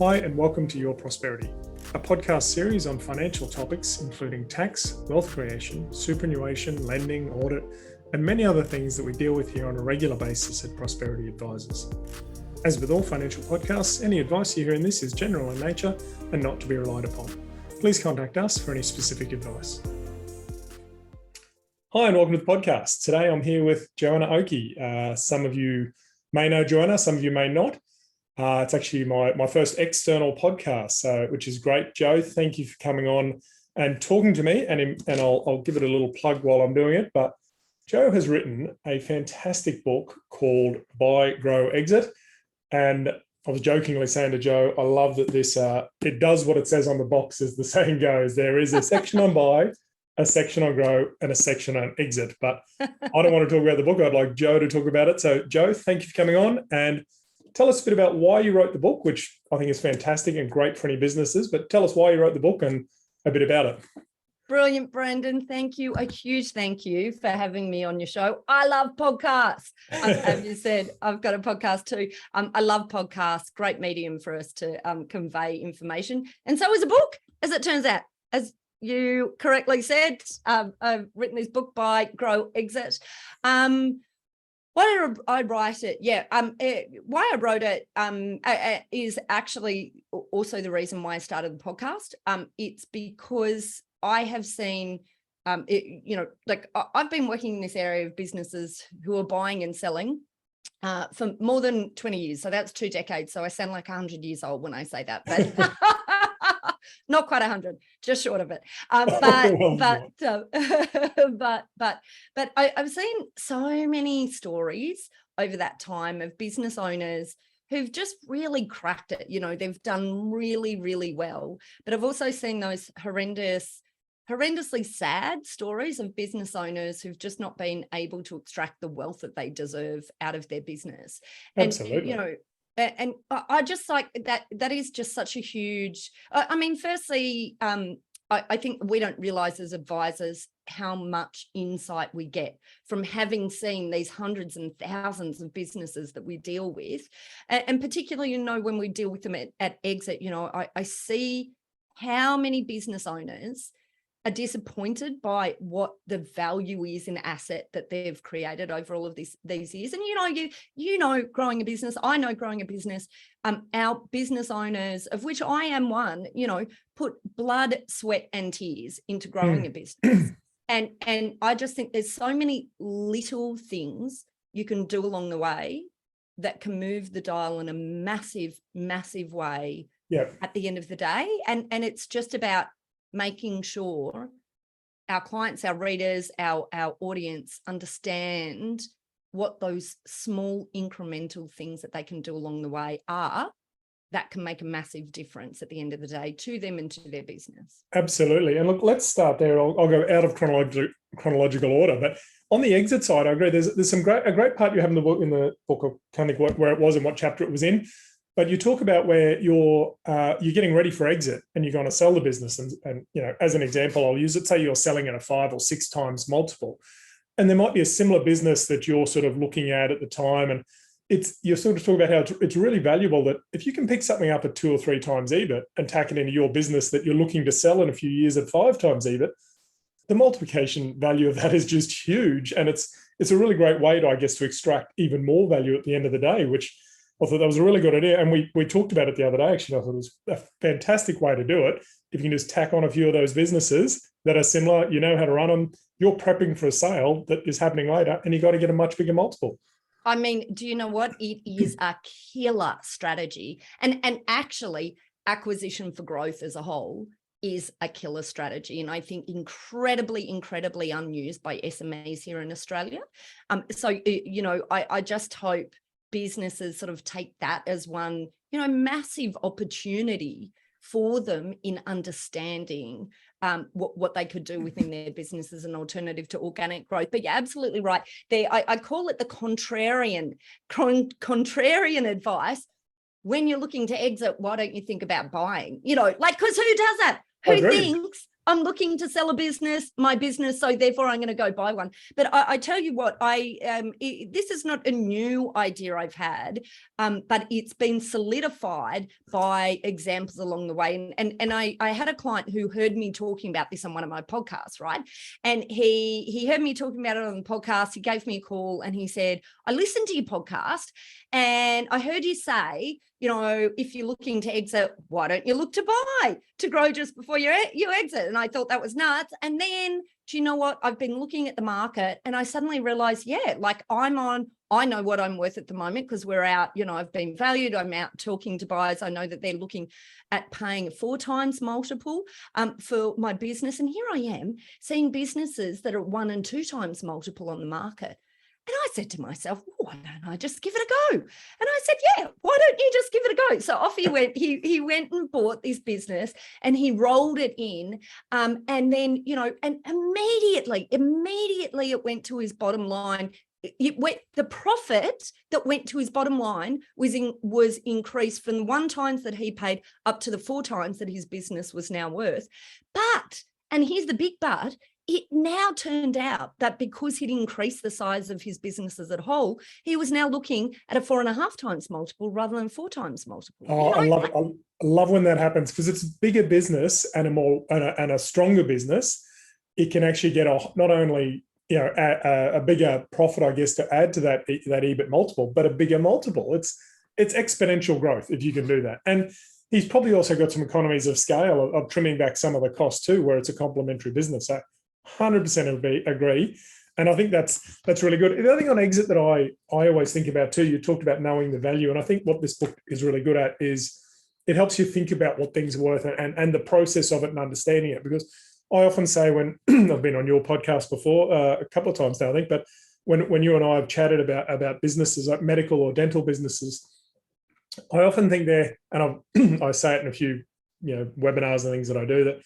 Hi, and welcome to Your Prosperity, a podcast series on financial topics including tax, wealth creation, superannuation, lending, audit, and many other things that we deal with here on a regular basis at Prosperity Advisors. As with all financial podcasts, any advice you hear in this is general in nature and not to be relied upon. Please contact us for any specific advice. Hi, and welcome to the podcast. Today I'm here with Joanna Oakey. Some of you may know Joanna, some of you may not. It's actually my first external podcast, which is great. Joe, thank you for coming on and talking to me, and I'll give it a little plug while I'm doing it. But Joe has written a fantastic book called Buy, Grow, Exit. And I was jokingly saying to Joe, I love that this it does what it says on the box, as the saying goes. There is a section on buy, a section on grow, and a section on exit. But I don't want to talk about the book. I'd like Joe to talk about it. So Joe, thank you for coming on, and tell us a bit about why you wrote the book, which I think is fantastic and great for any businesses, but tell us why you wrote the book and a bit about it. Brilliant, Brendan. Thank you. A huge thank you for having me on your show. I love podcasts. As you said, I've got a podcast too. I love podcasts, great medium for us to convey information. And so is a book, as it turns out. As you correctly said, I've written this book, Buy, Grow, Exit. Why did I write it? Why I wrote it is actually also the reason why I started the podcast. It's because I have seen, I've been working in this area of businesses who are buying and selling for more than 20 years. So that's 2 decades. So I sound like 100 years old when I say that, but not quite 100, just short of it. But I've seen so many stories over that time of business owners who've just really cracked it. They've done really, really well. But I've also seen those horrendously sad stories of business owners who've just not been able to extract the wealth that they deserve out of their business. Absolutely. And I just like that is just such a huge, firstly, I think we don't realize as advisors how much insight we get from having seen these hundreds and thousands of businesses that we deal with. And particularly, when we deal with them at exit, I see how many business owners are disappointed by what the value is in asset that they've created over all of these years. And growing a business, I know growing a business, our business owners, of which I am one, put blood, sweat and tears into growing a business. And I just think there's so many little things you can do along the way that can move the dial in a massive, massive way at the end of the day. And it's just about making sure our clients, our readers, our audience understand what those small incremental things that they can do along the way are that can make a massive difference at the end of the day to them and to their business. Absolutely. And look, let's start there. I'll go out of chronological order, but on the exit side, I agree. There's a great part you have in the book. I can't think where it was and what chapter it was in. But you talk about where you're getting ready for exit and you're going to sell the business. And as an example, I'll use it. Say you're selling at a 5 or 6 times multiple, and there might be a similar business that you're sort of looking at the time. And you're sort of talking about how it's really valuable that if you can pick something up at 2 or 3 times EBIT and tack it into your business that you're looking to sell in a few years at 5 times EBIT, the multiplication value of that is just huge. And it's a really great way to extract even more value at the end of the day, which I thought that was a really good idea. And we talked about it the other day, actually. I thought it was a fantastic way to do it. If you can just tack on a few of those businesses that are similar, you know how to run them, you're prepping for a sale that is happening later, and you got to get a much bigger multiple. I mean, do you know what? It is a killer strategy. And actually, acquisition for growth as a whole is a killer strategy. And I think incredibly, incredibly unused by SMEs here in Australia. I just hope businesses sort of take that as one, massive opportunity for them in understanding what they could do within their business as an alternative to organic growth. But you're absolutely right. I call it the contrarian advice. When you're looking to exit, why don't you think about buying? Because who does that? Who thinks I'm looking to sell my business, so therefore I'm going to go buy one. But I tell you what, this is not a new idea I've had, but it's been solidified by examples along the way. And I had a client who heard me talking about this on one of my podcasts, right? And he heard me talking about it on the podcast. He gave me a call and he said, I listened to your podcast and I heard you say, if you're looking to exit, why don't you look to buy to grow just before you exit? And I thought that was nuts. And then, do you know what? I've been looking at the market and I suddenly realized, I know what I'm worth at the moment because we're out, I've been valued. I'm out talking to buyers. I know that they're looking at paying a 4x multiple for my business. And here I am seeing businesses that are 1 and 2 times multiple on the market. And I said to myself, why don't I just give it a go? And I said, yeah, why don't you just give it a go? So off he went. He went and bought this business and he rolled it in. And then, and immediately it went to his bottom line. The profit that went to his bottom line was increased from the 1 times that he paid up to the 4 times that his business was now worth. But, and here's the big but, it now turned out that because he'd increased the size of his business as a whole, he was now looking at a 4.5 times multiple rather than 4 times multiple. I love it. I love when that happens because it's a bigger business and a stronger business. It can actually get not only a bigger profit, I guess, to add to that EBIT multiple, but a bigger multiple. It's exponential growth if you can do that. And he's probably also got some economies of scale of trimming back some of the costs too, where it's a complementary business. So 100% agree. And I think that's really good. The other thing on exit that I always think about too, you talked about knowing the value. And I think what this book is really good at is it helps you think about what things are worth and the process of it and understanding it. Because I often say when I've been on your podcast before a couple of times now, I think, but when you and I have chatted about businesses like medical or dental businesses, I often think I say it in a few webinars and things that I do, that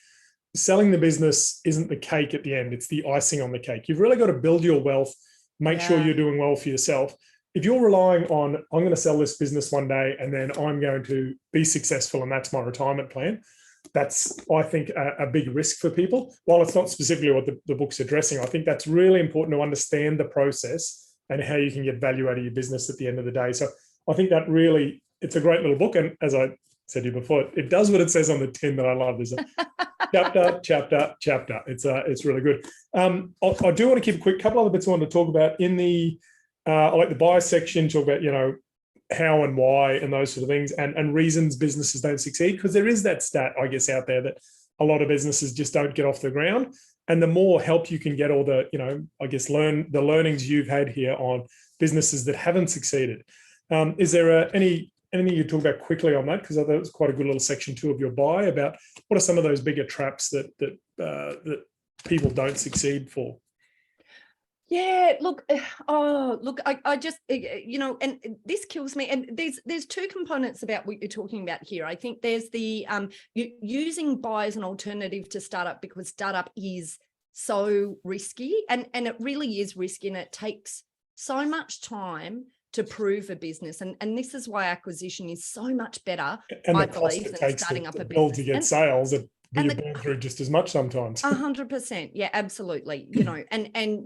selling the business isn't the cake at the end. It's the icing on the cake. You've really got to build your wealth, make sure you're doing well for yourself. If you're relying on, I'm going to sell this business one day and then I'm going to be successful and that's my retirement plan, that's, I think, a big risk for people. While it's not specifically what the book's addressing, I think that's really important to understand the process and how you can get value out of your business at the end of the day. So I think that really, it's a great little book. And as I said to you before, it does what it says on the tin that I love. There's a chapter. It's really good. I do want to keep a quick couple other bits I want to talk about in the like the buy section, talk about how and why and those sort of things and reasons businesses don't succeed, because there is that stat, I guess, out there that a lot of businesses just don't get off the ground. And the more help you can get, all the I guess learn the learnings you've had here on businesses that haven't succeeded. Is there anything you talk about quickly on that? Because I thought it was quite a good little section 2 of your buy about what are some of those bigger traps that people don't succeed for. Yeah, look, I just, and this kills me. And there's 2 components about what you're talking about here. I think there's the using buy as an alternative to startup, because startup is so risky, and it really is risky, and it takes so much time to prove a business. And this is why acquisition is so much better, and I believe, than starting up a business. To get sales that you're going through just as much sometimes. 100%. Yeah, absolutely. And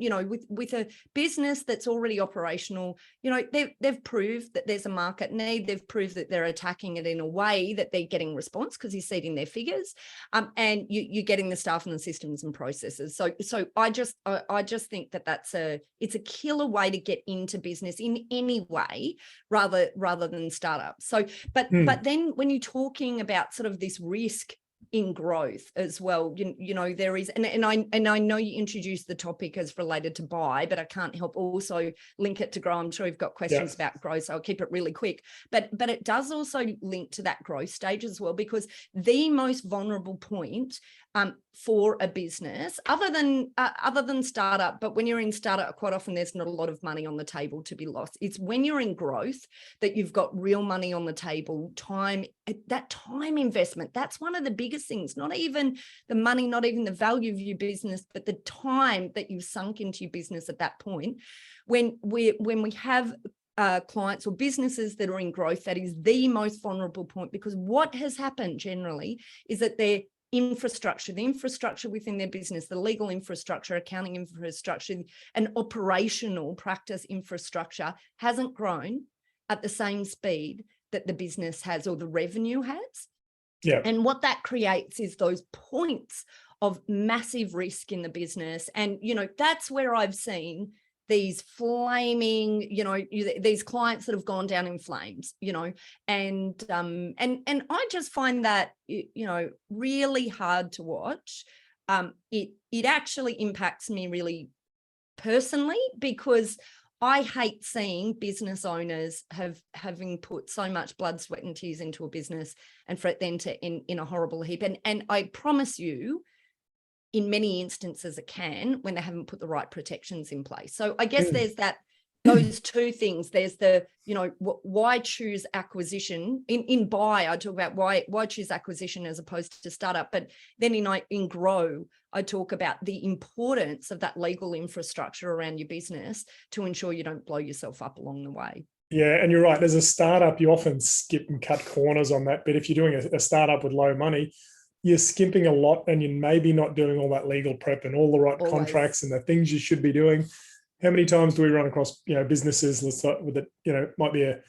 with a business that's already operational, they've proved that there's a market need. They've proved that they're attacking it in a way that they're getting response because you're seeding their figures, and you're getting the staff and the systems and processes. So I just think that it's a killer way to get into business in any way rather than startup. So, but then when you're talking about sort of this risk in growth as well, there is, and I know you introduced the topic as related to buy, but I can't help also link it to grow. I'm sure you've got questions about growth, so I'll keep it really quick. But it does also link to that growth stage as well, because the most vulnerable point for a business, other than startup, but when you're in startup, quite often there's not a lot of money on the table to be lost. It's when you're in growth that you've got real money on the table, that time investment. That's one of the biggest things, not even the money, not even the value of your business, but the time that you've sunk into your business at that point. When we have clients or businesses that are in growth, that is the most vulnerable point, because what has happened generally is that infrastructure, the infrastructure within their business, the legal infrastructure, accounting infrastructure, and operational practice infrastructure hasn't grown at the same speed that the business has or the revenue has. Yeah. And what that creates is those points of massive risk in the business. And, that's where I've seen these flaming, these clients that have gone down in flames, and I just find that, really hard to watch. It actually impacts me really personally, because I hate seeing business owners having put so much blood, sweat and tears into a business and for it then to end in a horrible heap. And I promise you, in many instances it can, when they haven't put the right protections in place. So I guess there's those two things. There's the, why choose acquisition in buy. I talk about why choose acquisition as opposed to startup, but then in grow, I talk about the importance of that legal infrastructure around your business to ensure you don't blow yourself up along the way. Yeah, and you're right. As a startup, you often skip and cut corners on that. But if you're doing a startup with low money, you're skimping a lot, and you're maybe not doing all that legal prep and all the right contracts and the things you should be doing. How many times do we run across, businesses with it, might be a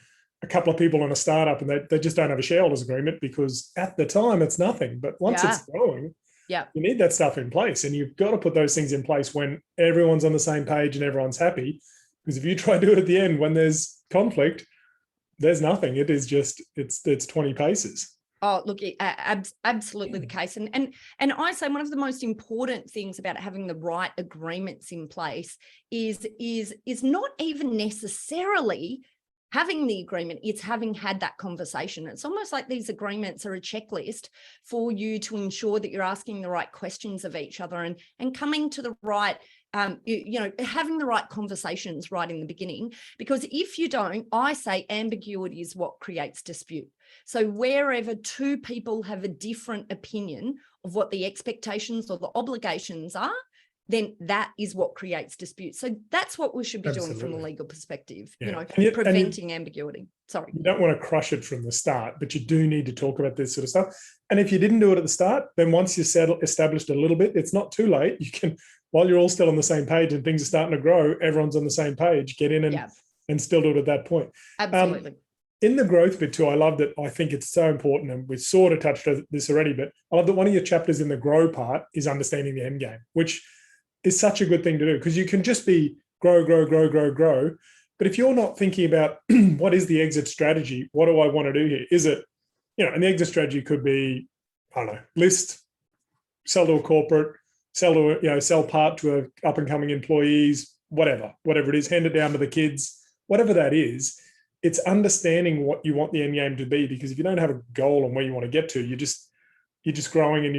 couple of people in a startup and they just don't have a shareholders agreement, because at the time it's nothing. But once it's growing, you need that stuff in place, and you've got to put those things in place when everyone's on the same page and everyone's happy. Because if you try to do it at the end when there's conflict, there's nothing. It is just, it's 20 paces. Oh, look, absolutely the case. And I say one of the most important things about having the right agreements in place is not even necessarily having the agreement, it's having had that conversation. It's almost like these agreements are a checklist for you to ensure that you're asking the right questions of each other and coming to the right, having the right conversations right in the beginning. Because if you don't, I say ambiguity is what creates dispute. So wherever two people have a different opinion of what the expectations or the obligations are, then that is what creates dispute. So that's what we should be doing from a legal perspective, preventing ambiguity. Sorry. You don't want to crush it from the start, but you do need to talk about this sort of stuff. And if you didn't do it at the start, then once you're established a little bit, it's not too late. You can, while you're all still on the same page and things are starting to grow, everyone's on the same page, get in and still do it at that point. Absolutely. In the growth bit too, I love that. I think it's so important, and we've sort of touched on this already, but I love that one of your chapters in the grow part is understanding the end game, which is such a good thing to do, because you can just be grow. But if you're not thinking about what is the exit strategy, what do I want to do here? Is it, and the exit strategy could be, I don't know, list, sell to a corporate, sell part to a up and coming employees, whatever it is, hand it down to the kids, whatever that is. It's understanding what you want the end game to be, because if you don't have a goal on where you want to get to, you're just growing and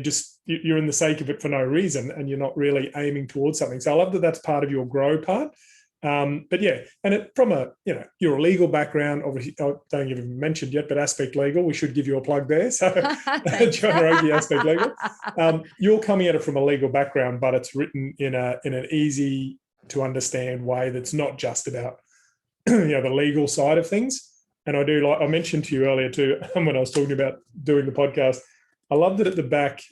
you're in the sake of it for no reason, and you're not really aiming towards something. So I love that that's part of your grow part. But yeah, and it from your legal background, obviously, I don't think you've even mentioned yet, but Aspect Legal, we should give you a plug there. So Joanna Oakey, Aspect Legal. You're coming at it from a legal background, but it's written in an easy to understand way that's not just about the legal side of things. And I mentioned to you earlier too, when I was talking about doing the podcast, I loved it at the back.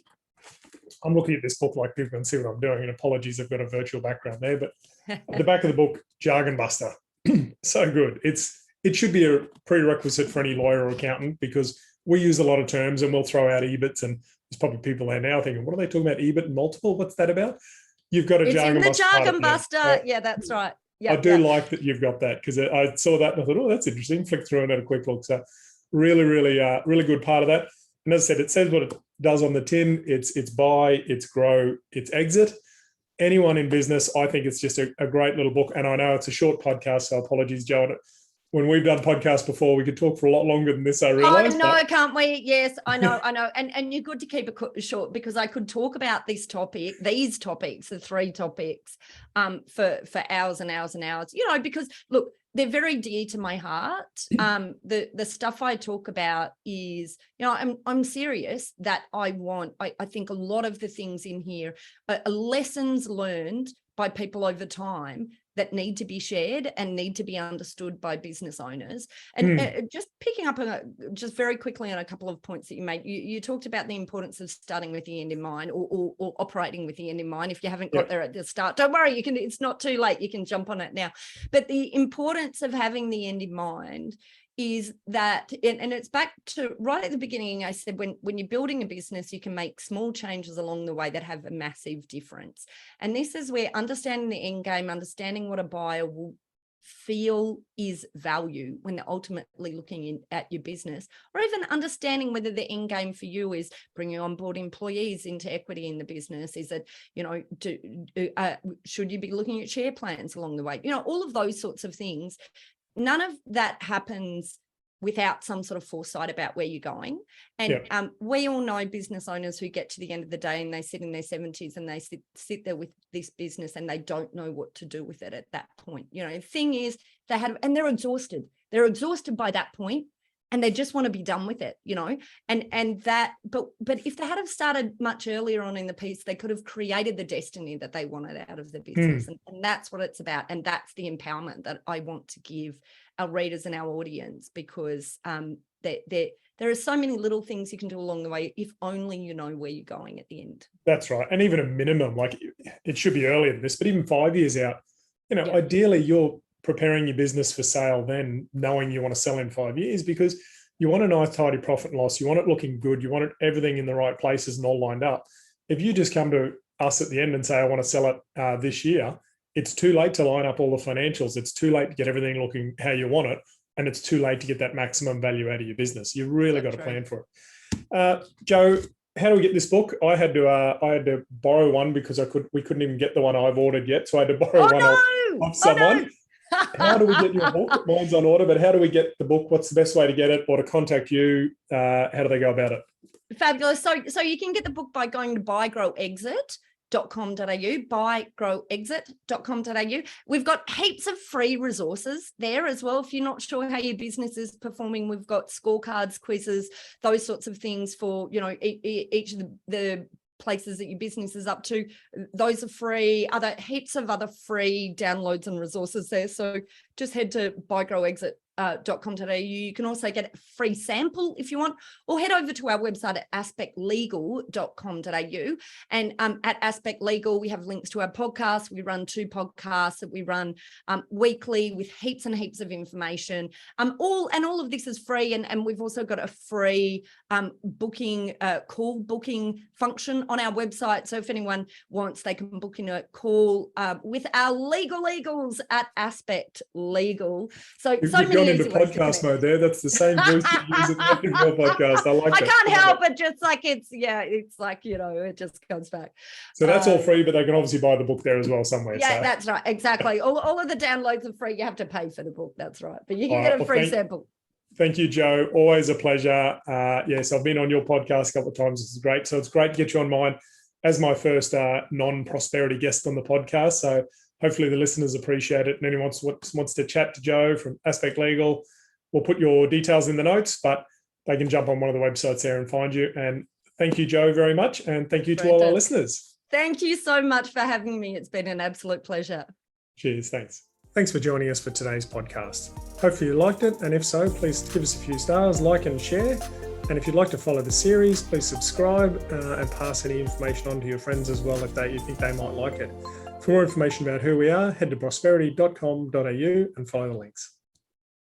I'm looking at this book like people can see what I'm doing, and apologies, I've got a virtual background there, but at the back of the book, Jargon Buster. So good. It should be a prerequisite for any lawyer or accountant, because we use a lot of terms and we'll throw out EBITs, and there's probably people there now thinking, what are they talking about, EBIT and multiple? What's that about? You've got a Jargon Buster. It's in the Jargon Buster. Yeah, that's right. I do like that you've got that, because I saw that and I thought, oh, that's interesting. Flick through and had a quick look. So really, really good part of that. And as I said, it says what it does on the tin. It's buy, it's grow, it's exit. Anyone in business, I think it's just a great little book. And I know it's a short podcast, so apologies, Joe. When we've done podcasts before, we could talk for a lot longer than this, I realise. Oh, no, can't we? Yes, I know. And you're good to keep it short, because I could talk about these topics, the three topics, for hours and hours and hours, because look, they're very dear to my heart. The stuff I talk about is, I'm serious that I think a lot of the things in here are lessons learned by people over time that need to be shared and need to be understood by business owners. And just picking up just very quickly on a couple of points that you made, you talked about the importance of starting with the end in mind, or operating with the end in mind. If you haven't got there at the start, don't worry, it's not too late, you can jump on it now. But the importance of having the end in mind is that, and it's back to right at the beginning, I said, when you're building a business, you can make small changes along the way that have a massive difference. And this is where understanding the end game, understanding what a buyer will feel is value when they're ultimately looking at your business, or even understanding whether the end game for you is bringing on board employees into equity in the business. Is it, should you be looking at share plans along the way? All of those sorts of things. None of that happens without some sort of foresight about where you're going. And we all know business owners who get to the end of the day and they sit in their 70s and they sit there with this business and they don't know what to do with it at that point. The thing is, and they're exhausted. They're exhausted by that point, and they just want to be done with it, and that, but if they had have started much earlier on in the piece, they could have created the destiny that they wanted out of the business. And that's what it's about. And that's the empowerment that I want to give our readers and our audience, because there are so many little things you can do along the way if only you know where you're going at the end. That's right. And even a minimum, like it should be earlier than this, but even 5 years out, ideally you're preparing your business for sale then, knowing you want to sell in 5 years, because you want a nice tidy profit and loss, you want it looking good, you want everything in the right places and all lined up. If you just come to us at the end and say, I want to sell it this year, it's too late to line up all the financials, it's too late to get everything looking how you want it, and it's too late to get that maximum value out of your business. You really got to plan for it. Joe, how do we get this book? I had to borrow one because we couldn't even get the one I've ordered yet, so I had to borrow one off someone. No. How do we get your book? Mine's on order, but how do we get the book? What's the best way to get it, or to contact you? How do they go about it? Fabulous. So you can get the book by going to buygrowexit.com.au. We've got heaps of free resources there as well. If you're not sure how your business is performing, we've got scorecards, quizzes, those sorts of things for, each of the places that your business is up to. Those are free. Heaps of other free downloads and resources there. So just head to buygrowexit.com.au. You can also get a free sample if you want, or head over to our website at aspectlegal.com.au. And at Aspect Legal, we have links to our podcast. We run 2 podcasts that we run weekly with heaps and heaps of information. All of this is free. And we've also got a free call booking function on our website. So if anyone wants, they can book in a call with our legals at Aspect Legal. So you've gone into podcast mode there. That's the same voice that you use at the end of your podcast. I like that. I can't help it. Just like it just comes back. So that's all free, but they can obviously buy the book there as well somewhere. Yeah, so. That's right. Exactly. All of the downloads are free. You have to pay for the book. That's right. But you can get a free sample. Thank you, Joe. Always a pleasure. Yes, I've been on your podcast a couple of times. This is great. So it's great to get you on mine as my first non-prosperity guest on the podcast. So hopefully the listeners appreciate it. And anyone wants to chat to Joe from Aspect Legal, we'll put your details in the notes, but they can jump on one of the websites there and find you. And thank you, Joe, very much. And thank you to all our listeners. Thank you so much for having me. It's been an absolute pleasure. Cheers. Thanks. Thanks for joining us for today's podcast. Hopefully you liked it. And if so, please give us a few stars, like and share. And if you'd like to follow the series, please subscribe and pass any information on to your friends as well if you think they might like it. For more information about who we are, head to prosperity.com.au and follow the links.